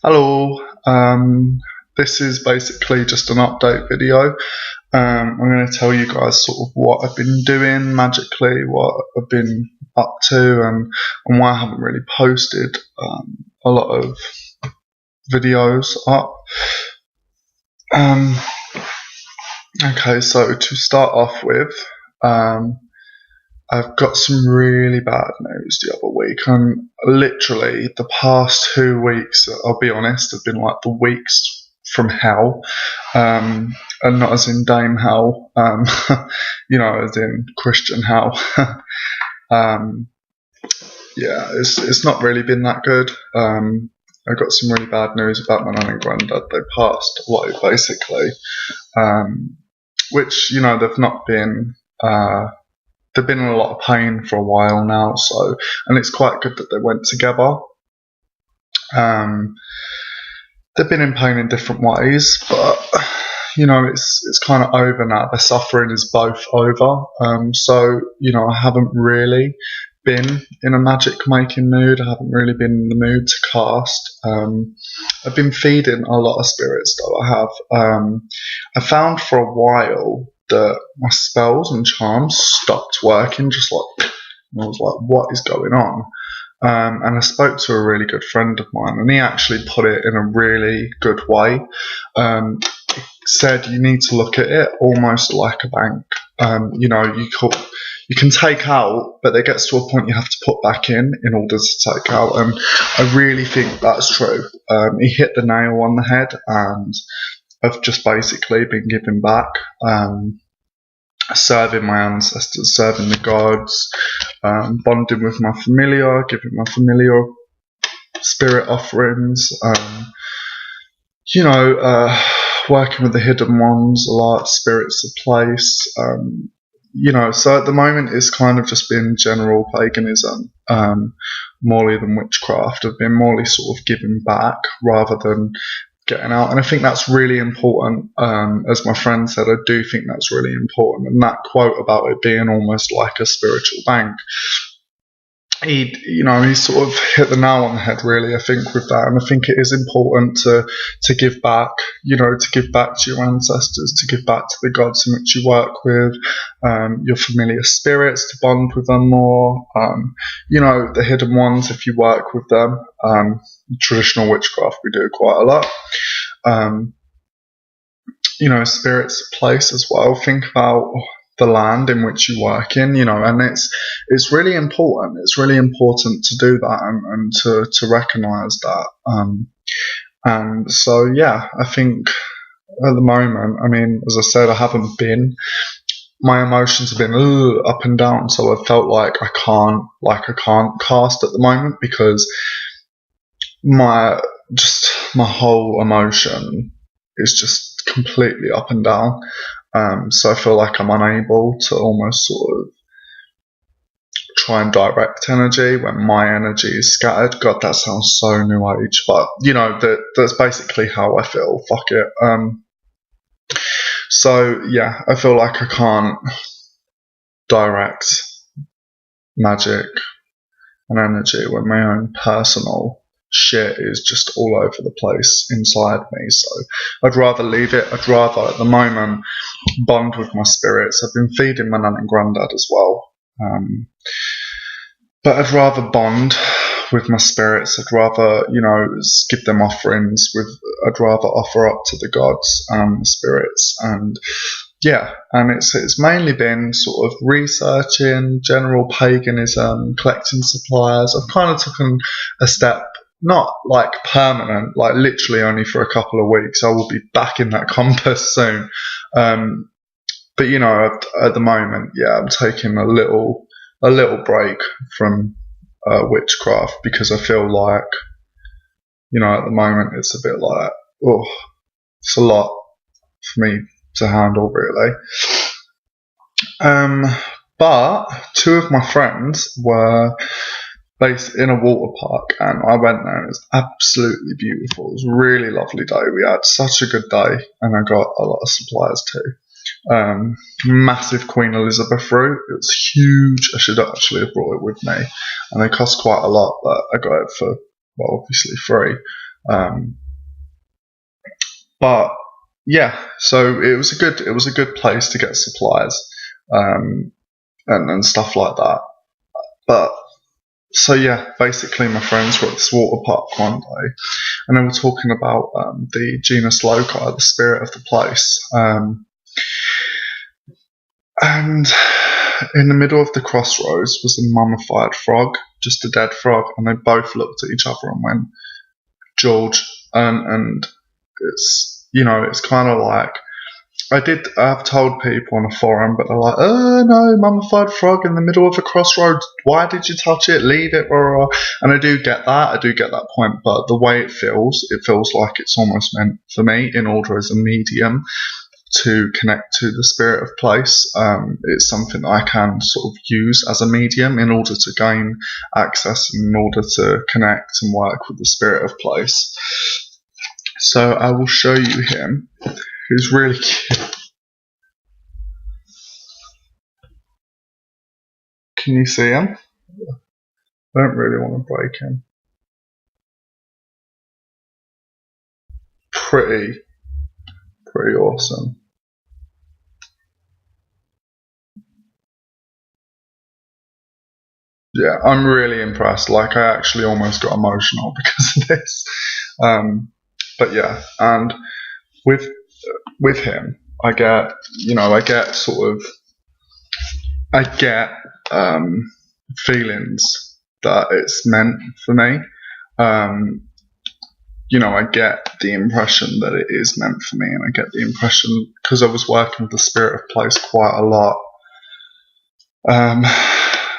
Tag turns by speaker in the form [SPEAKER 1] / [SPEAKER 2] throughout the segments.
[SPEAKER 1] Hello, this is basically just an update video. I'm going to tell you guys sort of what I've been doing magically, what I've been up to, and why I haven't really posted a lot of videos up. Okay, so to start off with, I've got some really bad news the other week, and literally the past 2 weeks, I'll be honest, have been like the weeks from hell, and not as in Dame hell, as in Christian hell. Yeah, it's not really been that good. I got some really bad news about my nan and granddad. They passed away, basically, which, they've not been... They've been in a lot of pain for a while now, and it's quite good that they went together. They've been in pain in different ways, but it's kind of over now. Their suffering is both over. I haven't really been in a magic making mood. I haven't really been in the mood to cast. I've been feeding a lot of spirits, though. I have. I found for a while that my spells and charms stopped working, I was like, what is going on? And I spoke to a really good friend of mine, and he actually put it in a really good way. He said you need to look at it almost like a bank. You can take out, but there gets to a point you have to put back in order to take out, and I really think that's true. He hit the nail on the head, and I've just basically been giving back, serving my ancestors, serving the gods, bonding with my familiar, giving my familiar spirit offerings, working with the hidden ones a lot, spirits of place, so at the moment it's kind of just been general paganism, more than witchcraft. I've been more sort of giving back rather than getting out, and I think that's really important. As my friend said, I do think that's really important, and that quote about it being almost like a spiritual bank, he sort of hit the nail on the head, really, I think, with that. And I think it is important to give back, to give back to your ancestors, to give back to the gods in which you work with, your familiar spirits, to bond with them more, the hidden ones, if you work with them. Traditional witchcraft, we do quite a lot. Spirits of place as well. Think about the land in which you work in, and it's really important. It's really important to do that and to recognise that. And so, yeah, I think at the moment, as I said, I haven't been. My emotions have been up and down, so I felt like I can't cast at the moment because my whole emotion is just completely up and down. So I feel like I'm unable to almost sort of try and direct energy when my energy is scattered. God, that sounds so new age, but that's basically how I feel. Fuck it. So yeah, I feel like I can't direct magic and energy when my own personal shit is just all over the place inside me. So I'd rather leave it. I'd rather at the moment bond with my spirits. I've been feeding my nan and granddad as well, but I'd rather bond with my spirits. I'd rather give them offerings I'd rather offer up to the gods and the spirits, and yeah, and it's mainly been sort of researching general paganism, collecting supplies. I've kind of taken a step, not like permanent, like literally only for a couple of weeks. I will be back in that compass soon. But at the moment, yeah, I'm taking a little break from witchcraft because I feel like, at the moment it's a bit like, it's a lot for me to handle, really. But two of my friends were based in a water park, and I went there, and it was absolutely beautiful. It was a really lovely day. We had such a good day, and I got a lot of supplies too. Massive Queen Elizabeth fruit. It was huge. I should actually have brought it with me, and they cost quite a lot, but I got it for, well, obviously free. But yeah, so it was a good place to get supplies, and stuff like that. But so yeah, basically my friends were at this water park one day, and they were talking about the genus loci, the spirit of the place. And in the middle of the crossroads was a mummified frog, just a dead frog, and they both looked at each other and went, George. And it's, it's kind of like, I've told people on a forum, but they're like, oh no, mummified frog in the middle of a crossroads, why did you touch it, leave it, and I do get that point, but the way it feels like it's almost meant for me in order as a medium to connect to the spirit of place. It's something I can sort of use as a medium in order to gain access, in order to connect and work with the spirit of place. So I will show you him. He's really cute. Can you see him? I don't really want to break him. Pretty awesome. Yeah, I'm really impressed. Like, I actually almost got emotional because of this. But yeah, and with him, I get feelings that it's meant for me. I get the impression that it is meant for me, and I get the impression, because I was working with the spirit of place quite a lot,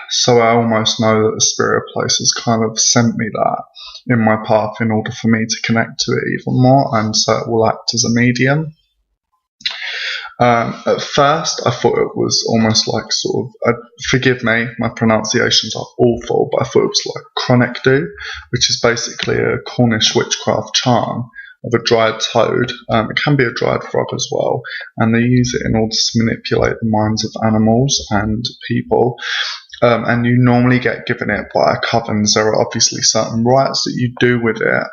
[SPEAKER 1] so I almost know that the spirit of place has kind of sent me that in my path in order for me to connect to it even more, and so it will act as a medium. At first, I thought it was almost like forgive me, my pronunciations are awful, but I thought it was like Cronekdu, which is basically a Cornish witchcraft charm of a dried toad. It can be a dried frog as well, and they use it in order to manipulate the minds of animals and people. And you normally get given it by a coven. There are obviously certain rites that you do with it.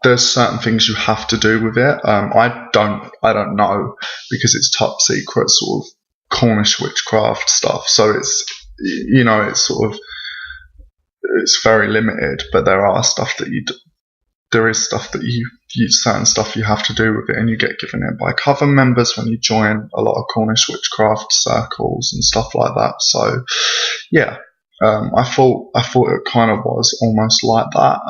[SPEAKER 1] There's certain things you have to do with it. I don't know, because it's top secret sort of Cornish witchcraft stuff. So it's very limited. But there is stuff that certain stuff you have to do with it, and you get given it by coven members when you join a lot of Cornish witchcraft circles and stuff like that. So yeah. I thought it kind of was almost like that,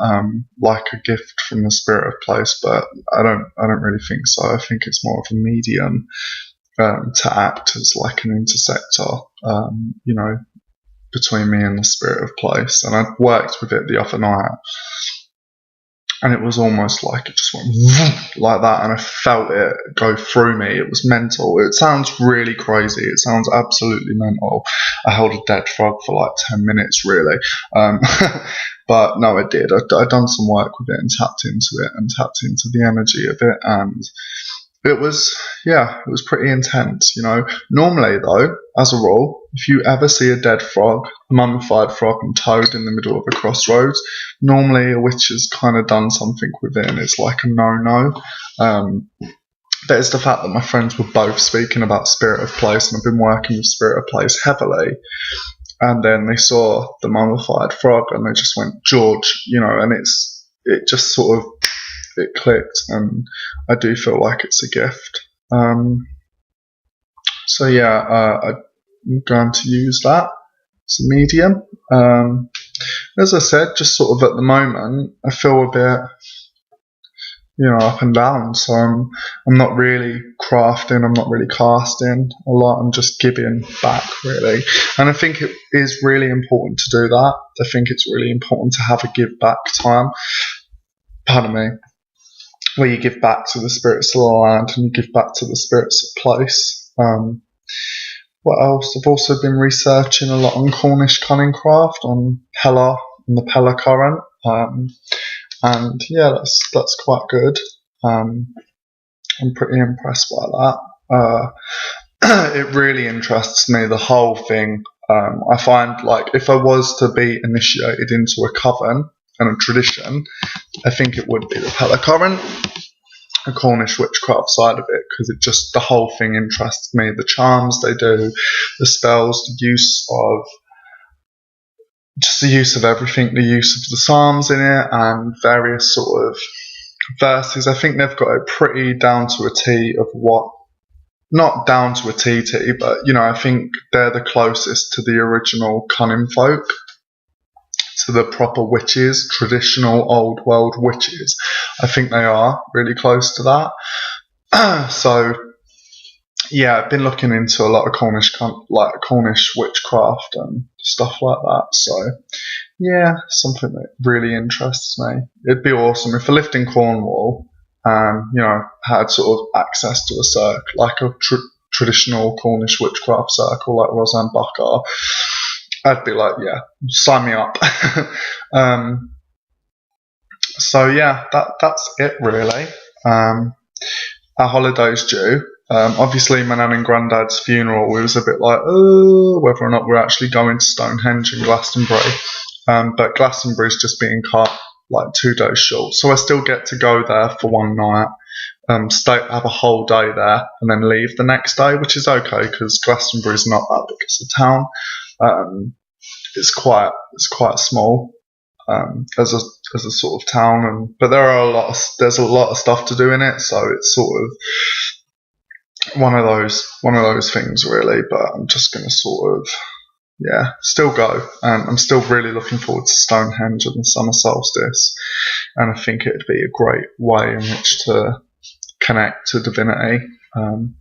[SPEAKER 1] like a gift from the spirit of place, but I don't really think so. I think it's more of a medium to act as like an intersector, between me and the spirit of place. And I worked with it the other night, and it was almost like it just went like that, and I felt it go through me. It was mental. It sounds really crazy. It sounds absolutely mental. I held a dead frog for like 10 minutes, really. But no, I did. I'd done some work with it and tapped into it and tapped into the energy of it, and it was pretty intense, Normally, though, as a rule, if you ever see a dead frog, a mummified frog and toad in the middle of a crossroads, normally a witch has kind of done something with it, and it's like a no-no. But it's the fact that my friends were both speaking about spirit of place, and I've been working with spirit of place heavily, and then they saw the mummified frog, and they just went, George, and it just sort of, it clicked, and I do feel like it's a gift. So yeah, I'm going to use that as a medium. As I said, just sort of at the moment, I feel a bit, up and down. So I'm not really crafting, I'm not really casting a lot. I'm just giving back, really. And I think it is really important to do that. I think it's really important to have a give back time. Pardon me. Where you give back to the spirits of the land and you give back to the spirits of place. What else? I've also been researching a lot on Cornish cunningcraft, on Pella, on the Pella current, and yeah, that's quite good. I'm pretty impressed by that. It really interests me, the whole thing. I find, like, if I was to be initiated into a coven and a tradition, I think it would be the Pelacurrent, the Cornish witchcraft side of it, because it just, the whole thing interests me. The charms they do, the spells, the use of everything, the use of the psalms in it, and various sort of verses. I think they've got it pretty down to a T of what, not down to a TT, but, you know, I think they're the closest to the original Cunning folk, to the proper witches, traditional old world witches. I think they are really close to that. So yeah, I've been looking into a lot of Cornish witchcraft and stuff like that. So yeah, something that really interests me. It'd be awesome if I lived in Cornwall and, you know, had sort of access to a circle, like a traditional Cornish witchcraft circle like Roseanne Barker. I'd be like, yeah, sign me up. So yeah, that's it really. Our holiday's due. Obviously, my nan and granddad's funeral, we was a bit like, whether or not we're actually going to Stonehenge and Glastonbury. But Glastonbury's just being cut like 2 days short, so I still get to go there for one night, have a whole day there, and then leave the next day, which is okay because Glastonbury's not that big as a town. It's quite small as a sort of town, but there's a lot of stuff to do in it, so it's sort of one of those things really. But I'm just gonna sort of still go, and I'm still really looking forward to Stonehenge and the summer solstice, and I think it'd be a great way in which to connect to divinity and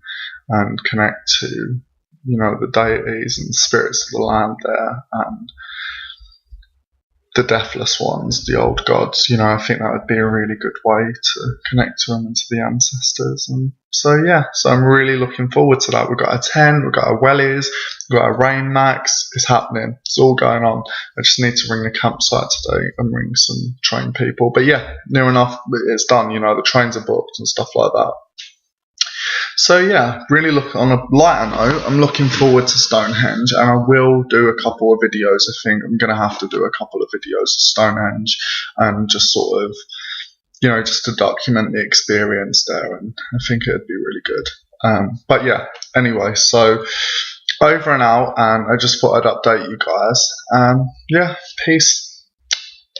[SPEAKER 1] connect to, you know, the deities and the spirits of the land there, and the deathless ones, the old gods. You know, I think that would be a really good way to connect to them and to the ancestors. And so I'm really looking forward to that. We've got a tent, we've got our wellies, we've got a rain max. It's happening. It's all going on. I just need to ring the campsite today and ring some train people. But yeah, near enough, it's done. You know, the trains are booked and stuff like that. So yeah, really on a lighter note, I'm looking forward to Stonehenge, and I will do a couple of videos. I think I'm going to have to do a couple of videos of Stonehenge and just sort of, you know, just to document the experience there, and I think it'd be really good. But yeah, anyway, so over and out, and I just thought I'd update you guys. Yeah, peace.